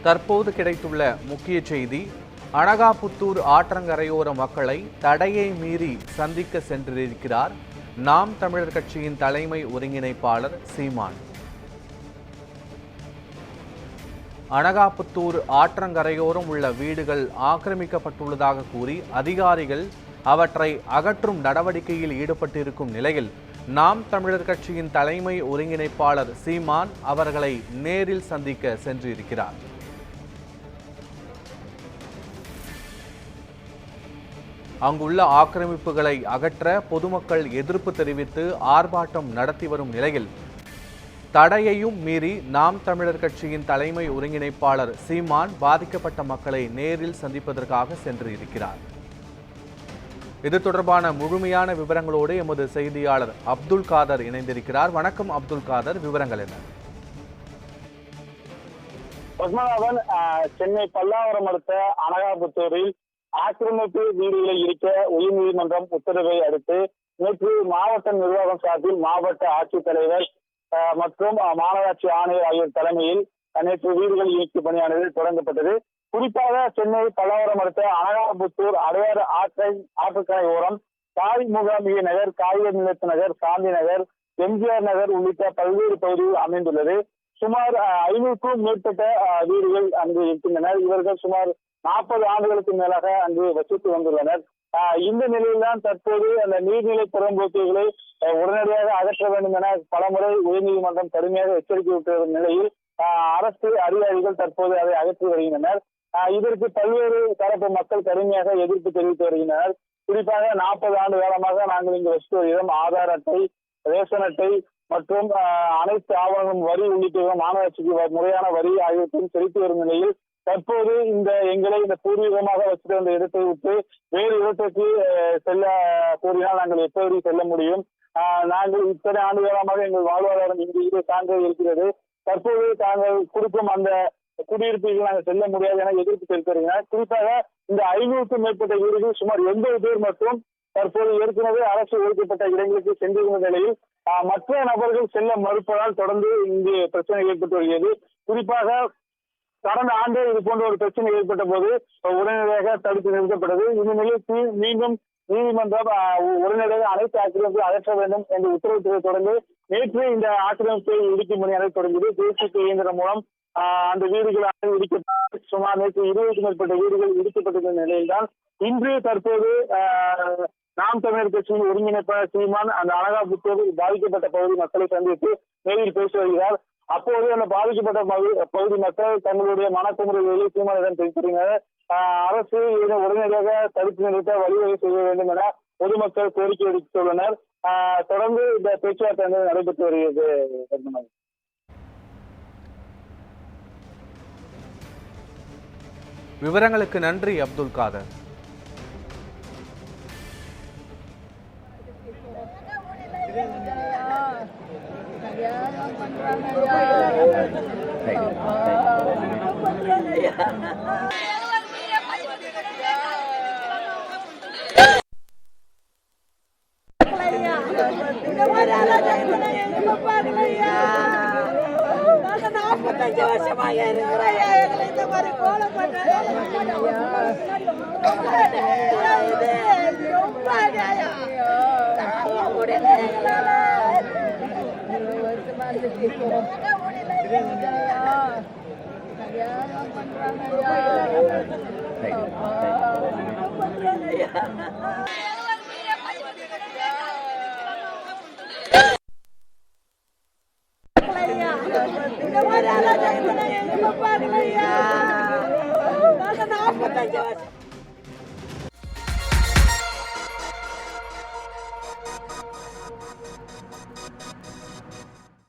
தற்போது கிடைத்துள்ள முக்கிய செய்தி, அனகாபுத்தூர் ஆற்றங்கரையோர மக்களை தடையை மீறி சந்திக்க சென்றிருக்கிறார் நாம் தமிழர் கட்சியின் தலைமை ஒருங்கிணைப்பாளர் சீமான். அனகாபுத்தூர் ஆற்றங்கரையோரம் உள்ள வீடுகள் ஆக்கிரமிக்கப்பட்டுள்ளதாக கூறி அதிகாரிகள் அவற்றை அகற்றும் நடவடிக்கையில் ஈடுபட்டிருக்கும் நிலையில் நாம் தமிழர் கட்சியின் தலைமை ஒருங்கிணைப்பாளர் சீமான் அவர்களை நேரில் சந்திக்க சென்றிருக்கிறார். அங்குள்ள ஆக்கிரமிப்புகளை அகற்ற பொதுமக்கள் எதிர்ப்பு தெரிவித்து ஆர்ப்பாட்டம் நடத்தி வரும் நிலையில் தடையையும் மீறி நாம் தமிழர் கட்சியின் தலைமை ஒருங்கிணைப்பாளர் சீமான் பாதிக்கப்பட்ட மக்களை நேரில் சந்திப்பதற்காக சென்றிருக்கிறார். இது தொடர்பான முழுமையான விவரங்களோடு எமது செய்தியாளர் அப்துல் காதர் இணைந்திருக்கிறார். வணக்கம் அப்துல் காதர், விவரங்கள் என்ன? பத்மநாபன், சென்னை பல்லாவரம் அடுத்த அனகாபுத்தூரில் ஆக்கிரமிப்பு வீடுகளை இடிக்க உயர்நீதிமன்றம் உத்தரவை அடுத்து நேற்று மாவட்ட நிர்வாகம் சார்பில் மாவட்ட ஆட்சித்தலைவர் மற்றும் மாநகராட்சி ஆணையர் ஆகியோர் தலைமையில் நேற்று வீடுகள் இடிக்கும் பணியானது தொடங்கப்பட்டது. குறிப்பாக சென்னை பல்லாவரம் அடுத்த அனகாபுத்தூர் அடையாறு ஆற்றுக்கரை ஓரம் தாய் முகாமிய நகர், காகித நிலையத்து நகர், சாந்தி நகர், எம்ஜிஆர் நகர் உள்ளிட்ட பல்வேறு பகுதிகள் அமைந்துள்ளது. சுமார் 500க்கும் மேற்பட்ட வீடுகள் அங்கு இருக்கின்றனர். இவர்கள் சுமார் 40 ஆண்டுகளுக்கு மேலாக அங்கு வசித்து வந்துள்ளனர். இந்த நிலையில்தான் தற்போது அந்த நீர்நிலை புறம்போக்குகளை உடனடியாக அகற்ற வேண்டும் என பலமுறை உயர்நீதிமன்றம் கடுமையாக எச்சரிக்கை விட்டு வரும் நிலையில் அரசு அதிகாரிகள் தற்போது அதை அகற்றி வருகின்றனர். இதற்கு பல்வேறு தரப்பு மக்கள் கடுமையாக எதிர்ப்பு தெரிவித்து வருகின்றனர். குறிப்பாக 40 ஆண்டு காலமாக நாங்கள் இங்கு வசித்து வருகிறோம். ஆதார் அட்டை, ரேஷன் அட்டை மற்றும் அனைத்து ஆவணங்களும், வரி உள்ளிட்ட மாநகராட்சிக்கு முறையான வரி ஆகியவற்றையும் செலுத்தி வரும் நிலையில் தற்போது எங்களை இந்த பூர்வீகமாக வச்சுட்டு வந்த இடத்தை விட்டு வேறு இடத்திற்கு செல்ல கூறினால் நாங்கள் எப்படி செல்ல முடியும்? நாங்கள் இத்தனை ஆண்டு காலமாக எங்கள் வாழ்வாதாரம் இங்கு சார்ந்தே இருக்கிறது. தற்போது தாங்கள் கொடுக்கும் அந்த குடியிருப்புகள் நாங்கள் செல்ல முடியாது என எதிர்ப்பு தெரிவித்திருக்கிறார். குறிப்பாக இந்த 500க்கும் மேற்பட்ட வீடுகள் சுமார் 80 பேர் மற்றும் தற்போது ஏற்கனவே அரசு ஒதுக்கப்பட்ட இடங்களுக்கு சென்றிருந்த நிலையில் மற்ற நபர்கள் செல்ல மறுப்பதால் தொடர்ந்து இங்கு பிரச்சனை ஏற்பட்டு வருகிறது. குறிப்பாக கடந்த ஆண்டு இது போன்ற ஒரு பிரச்சனை ஏற்பட்ட போது உடனடியாக தடுத்து நிறுத்தப்பட்டது. இந்த நிலையில் மீண்டும் நீதிமன்றம் உடனடியாக அனைத்து ஆக்கிரமிப்பை அகற்ற வேண்டும் என்று உத்தரவிட்டதை தொடர்ந்து நேற்று இந்த ஆக்கிரமிப்பை இடிக்கும் பணியாக தொடங்கியது. ஜேசிபி இயந்திரம் மூலம் அந்த வீடுகள் இடிக்கப்பட்டு சுமார் நேற்று 20க்கும் மேற்பட்ட வீடுகள் இடிக்கப்பட்டிருந்த நிலையில்தான் இன்று தற்போது நாம் தமிழர் கட்சியின் ஒருங்கிணைப்பாளர் சீமான் அந்த அனகாபுத்தூர் பாதிக்கப்பட்ட பகுதி மக்களை சந்தித்து நேரில் பேசி வருகிறார். அப்போது அந்த பாதிக்கப்பட்ட பகுதி மக்கள் தங்களுடைய மனக்குமுறைகளை சீமானிடம் தெரிவித்திருந்தனர். அரசு இதனை உடனடியாக தடுத்து நிறுத்த வழிவகை செய்ய வேண்டும் என பொதுமக்கள் கோரிக்கை விடுத்துள்ளனர். தொடர்ந்து இந்த பேச்சுவார்த்தை நடைபெற்று வருகிறது. விவரங்களுக்கு நன்றி அப்துல் காதர். இந்த